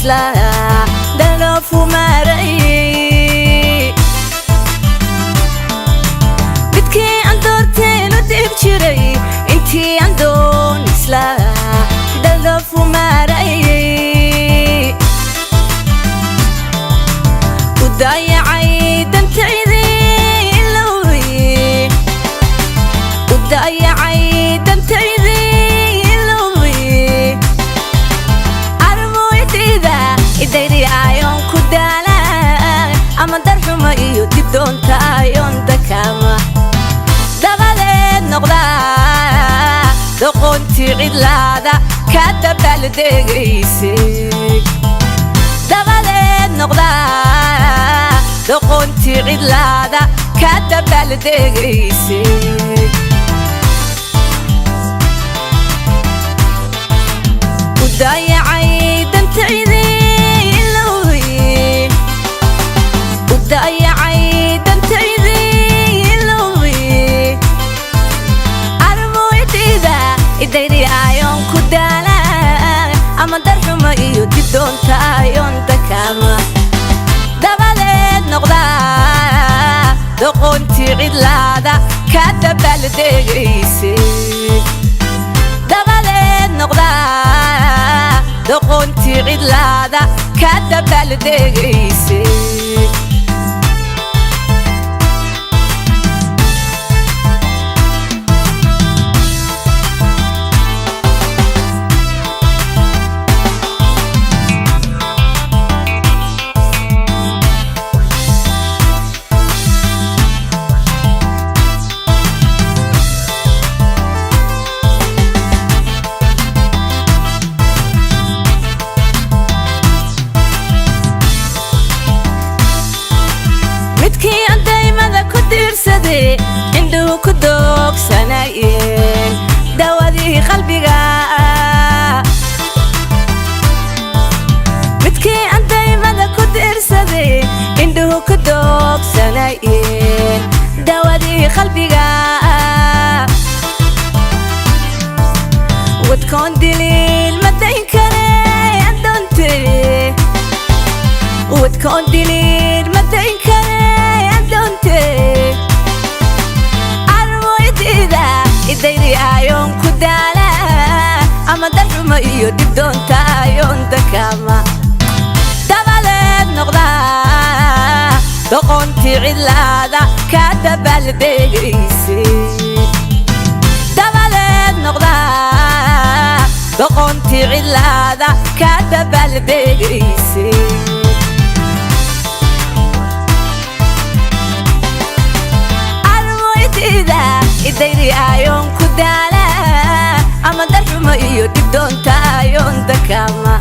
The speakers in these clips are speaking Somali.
isla daloofu maray midkii aan doorteen u dib jiray intii aan doon isla daloofu maray u dayacay dantaydii ilowey u dayacay dantaydii ilowey armoydayda idayri ayoon ku daalaan ama darxuma iyo dib doonta ayoon dakama dabadeed noqdaa doqontii cidlaada ka dabaaldegaysay dabadeed noqdaa doqontii cidlaada ka dabaaldegaysay u dayacay dantaydii ilowey u dayacay dantaydii ilowey armoydayda idayri ayoon ku daalaan ama darxuma iyo dib doonta ayoon dakama dabadeed noqdaa doqontii cidlaada ka dabaaldegaysay dabadeed noqdaa doqontii cidlaada ka dabaaldegaysay midkii aan daymada ku diirsaday indhuhu ku doogsanayeen dawadii qalbiga midkii aan daymada ku diirsaday indhuhu ku doogsanayeen dawadii qalbiga wadkoon diliil ma dayn kare adoonte wadkoon diliil ma dayn kare armoydayda idayri ayoon ku daalaa ama darxuma iyo dib doonta ayoon dakama dabadeed noqdaa doqontii cidlaada ka dabaaldegaysay dabadeed noqdaa doqontii cidlaada ka dabaaldegaysay idayri ayoon ku daalaa ama darxuma iyo dib doonta ayoon dakama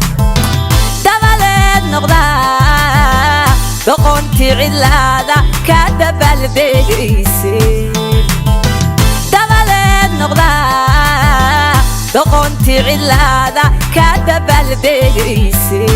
dabadeed noqdaa doqontii cidlaada ka dabaaldegaysay dabadeed noqdaa doqontii cidlaada ka dabaaldegaysay